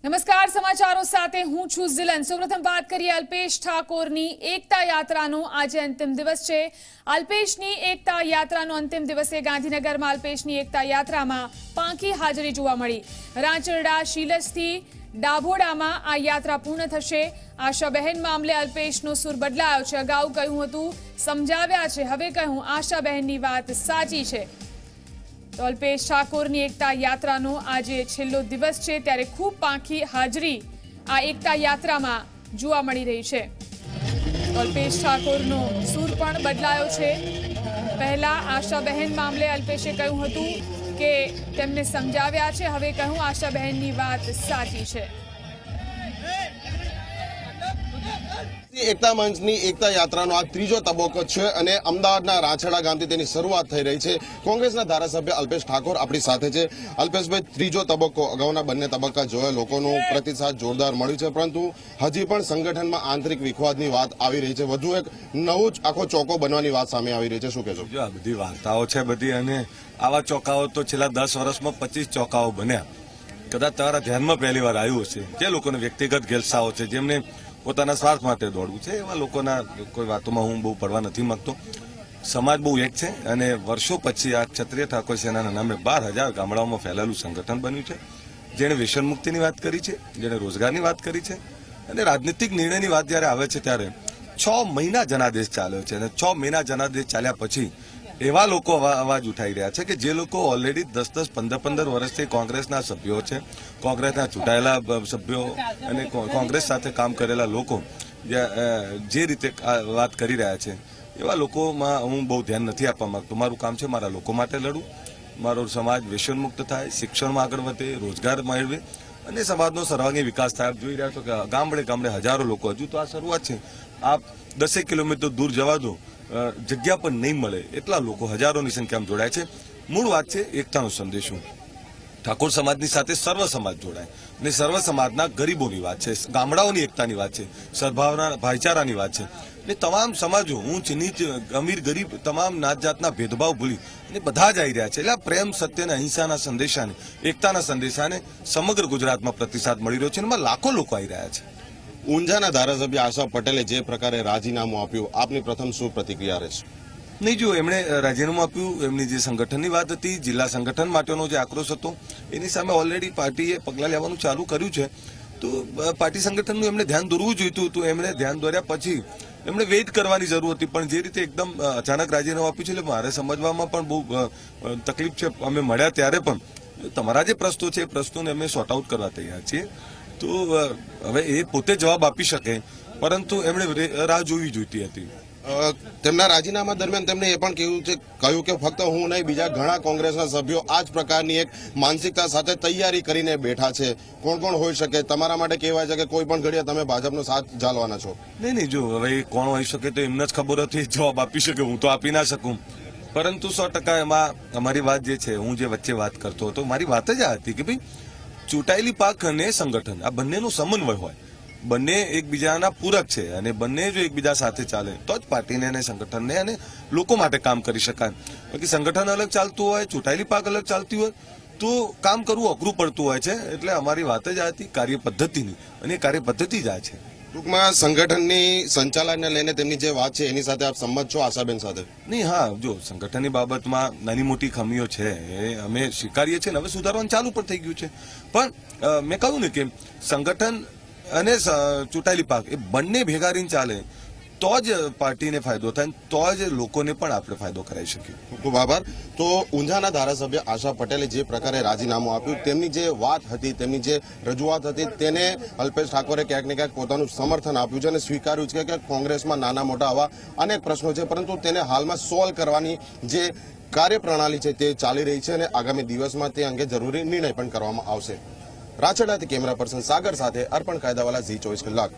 નમસ્કાર, સમાચારો સાથે હું છું ઝિલન। સૌપ્રથમ વાત કરીએ અલ્પેશ ઠાકોરની એકતા યાત્રાનો આજે અંતિમ દિવસ છે। અલ્પેશની એકતા યાત્રાનો અંતિમ દિવસે ગાંધીનગરમાં અલ્પેશની એકતા યાત્રામાં પાંખી હાજરી જોવા મળી। રાંચરડા શીલજથી ડાભોડામાં આ યાત્રા પૂર્ણ થશે। આશાબહેન મામલે અલ્પેશનો સૂર બદલાયો છે। અગાઉ કહ્યું હતું સમજાવ્યા છે, હવે કહ્યું આશાબહેનની વાત સાચી છે। તો અલ્પેશ ઠાકોરની એકતા યાત્રાનો આજે છેલ્લો દિવસ છે, ત્યારે ખૂબ પાંખી હાજરી આ એકતા યાત્રામાં જોવા મળી રહી છે। અલ્પેશ ઠાકોરનો સૂર પણ બદલાયો છે। પહેલા આશાબહેન મામલે અલ્પેશે કહ્યું હતું કે તેમને સમજાવ્યા છે, હવે કહ્યું આશાબહેનની વાત સાચી છે। એકતા મંચની એકતા યાત્રાનો આ ત્રીજો તબક્કો છે અને અમદાવાદના રાંચરડા ગામથી તેની શરૂઆત થઈ રહી છે। કોંગ્રેસના ધારાસભ્ય અલ્પેશ ઠાકોર આપણી સાથે છે। અલ્પેશભાઈ, ત્રીજો તબક્કો, અગાઉના બંને તબક્કા જોયા, લોકોનો પ્રતિસાદ જોરદાર મળ્યું છે, પરંતુ હજી પણ સંગઠનમાં આંતરિક વિખવાદની વાત આવી રહી છે। વધુ એક નવો જ આખો ચોકો બનવાની વાત સામે આવી રહી છે, શું કહેશો? આ બધી વાર્તાઓ છે બધી, અને આવા ચોકાઓ તો છેલ્લા 10 વર્ષમાં 25 ચોકાઓ બન્યા। કદાચ તમારા ધ્યાનમાં પહેલી વાર આવ્યું હશે। જે લોકોને વ્યક્તિગત ગેલસાઓ છે, જેમને પોતાના સ્વાર્થ માટે દોડવું છે, એવા લોકોના કોઈ વાતોમાં હું બહુ પડવા નથી માંગતો। સમાજ બહુ એક છે અને વર્ષો પછી આ ક્ષત્રિય ઠાકોર સેનાના નામે 12,000 ગામડાઓમાં ફેલાયેલું સંગઠન બન્યું છે, જેણે વ્યસન મુક્તિની વાત કરી છે, જેણે રોજગારની વાત કરી છે, અને રાજનીતિક નિર્ણયની વાત જ્યારે આવે છે ત્યારે 6 મહિના જનાદેશ ચાલ્યો છે, અને 6 મહિના જનાદેશ ચાલ્યા પછી એવા લોકો અવાજ ઉઠાવી રહ્યા છે કે જે લોકો ઓલરેડી 10-10, 15-15 વર્ષથી કોંગ્રેસના સભ્યો છે, કોંગ્રેસના ચૂંટાયેલા સભ્યો અને કોંગ્રેસ સાથે કામ કરેલા લોકો જે રીતે વાત કરી રહ્યા છે, એવા લોકોમાં હું બહુ ધ્યાન નથી આપવા માંગતો। મારું કામ છે મારા લોકો માટે લડવું, મારો સમાજ વ્યસન મુક્ત થાય, શિક્ષણમાં આગળ વધે, રોજગાર મેળવે અને સમાજનો સર્વાંગી વિકાસ થાય। આપ જોઈ રહ્યા છો કે ગામડે ગામડે હજારો લોકો, હજુ તો આ શરૂઆત છે, આપ 10 કિલોમીટર દૂર જવા દો, જગ્યા પણ નહીં મળે એટલા લોકો હજારોની સંખ્યામાં જોડાય છે। મૂળ વાત છે એકતાનો સંદેશો। ઠાકોર સમાજની સાથે સર્વ સમાજ જોડાય અને સર્વ સમાજના ગરીબોની વાત છે, ગામડાઓની એકતાની વાત છે, સદભાવના ભાઈચારાની વાત છે, અને તમામ સમાજો, ઊંચ નીચ, અમીર ગરીબ, તમામ નાત જાતના ભેદભાવ ભૂલી અને બધા જ આવી રહ્યા છે। એટલે પ્રેમ, સત્ય અને અહિંસાના સંદેશાને, એકતાના સંદેશાને સમગ્ર ગુજરાતમાં પ્રતિસાદ મળી રહ્યો છે અને એમાં લાખો લોકો આવી રહ્યા છે। ઊંઝાના ધારાસભ્ય આશા પટેલે જે પ્રકારે રાજીનામું આપ્યું, આપની પ્રથમ શું પ્રતિક્રિયા રહેશે? નહીં, જો એમણે રાજીનામું આપ્યું, એમની જે સંગઠનની વાત હતી, જિલ્લા સંગઠન માટેનો જે આક્રોશ હતો, એની સામે ઓલરેડી પાર્ટીએ પગલાં લેવાનું ચાલુ કર્યું છે। તો પાર્ટી સંગઠનનું એમણે ધ્યાન દોરવું જોઈતું હતું। એમણે ધ્યાન દોર્યા પછી એમણે વેઇટ કરવાની જરૂર હતી, પણ જે રીતે એકદમ અચાનક રાજીનામું આપ્યું છે, એટલે મારે સમજવામાં પણ બહુ તકલીફ છે। અમે મળ્યા ત્યારે પણ તમારા જે પ્રશ્નો છે એ પ્રશ્નોને અમે સોર્ટ આઉટ કરવા તૈયાર છીએ। તો હવે એ પોતે જવાબ આપી શકે, પરંતુ એમણે રાહ જોવી જોઈતી હતી। તેમના રાજીનામા દરમિયાન તેમણે એ પણ કહ્યું કે ફક્ત હું નહીં, બીજા ઘણા કોંગ્રેસના સભ્યો આ જ પ્રકારની એક માનસિકતા સાથે તૈયારી કરીને બેઠા છે। કોણ કોણ હોઈ શકે? તમારા માટે કહેવાય છે કે કોઈ પણ ઘડીએ તમે ભાજપનો સાથ ઝાલવાના છો? નહીં, જો હવે કોણ હોઈ શકે તો એમને જ ખબર હતી, જવાબ આપી શકે, હું તો આપી ના શકું। પરંતુ 100% એમાં અમારી વાત જે છે, હું જે વચ્ચે વાત કરતો હતો, મારી વાત જ આ હતી કે ભાઈ ચૂંટાયેલી પાક અને સંગઠન આ બંનેનું સમન્વય હોય, બંને એકબીજાના પૂરક છે, અને બંને જો એકબીજા સાથે ચાલે તો જ પાર્ટીને અને સંગઠનને અને લોકો માટે કામ કરી શકાય। બાકી સંગઠન અલગ ચાલતું હોય, ચૂંટાયેલી પાક અલગ ચાલતી હોય તો કામ કરવું અઘરું પડતું હોય છે। એટલે અમારી વાત જ આ હતી કાર્ય પદ્ધતિની, અને એ કાર્ય પદ્ધતિ જ આ છે। ટૂંકમાં સંગઠનની સંચાલનને લઈને તેમની જે વાત છે એની સાથે આપ સંમત છો આશાબેન સાથે? નહીં, હા, જો સંગઠનની બાબતમાં નાની મોટી ખામીઓ છે એ અમે સ્વીકારીએ છીએ, હવે સુધારવાનું ચાલુ પણ થઈ ગયું છે। પણ મેં કહ્યું ને કે સંગઠન અને ચૂંટાયેલી પાક એ બંને ભેગા રહીને ચાલે તો જ પાર્ટીને ફાયદો થાય, તો જ લોકોને પણ આપણે ફાયદો કરાવી શકીએ। ખૂબ ખૂબ આભાર। તો ઊંઝાના ધારાસભ્ય આશા પટેલે જે પ્રકારે રાજીનામું આપ્યું, તેમની જે વાત હતી, તેમની જે રજૂઆત હતી, તેને અલ્પેશ ઠાકોરે ક્યાંક ને ક્યાંક પોતાનું સમર્થન આપ્યું છે અને સ્વીકાર્યું છે કે કોંગ્રેસમાં નાના મોટા આવા અનેક પ્રશ્નો છે, પરંતુ તેને હાલમાં સોલ્વ કરવાની જે કાર્યપ્રણાલી છે તે ચાલી રહી છે અને આગામી દિવસમાં તે અંગે જરૂરી નિર્ણય પણ કરવામાં આવશે। રાંચરડાથી કેમેરા પર્સન સાગર સાથે અર્પણ કાયદાવાલા, ઝી 24 કલાક।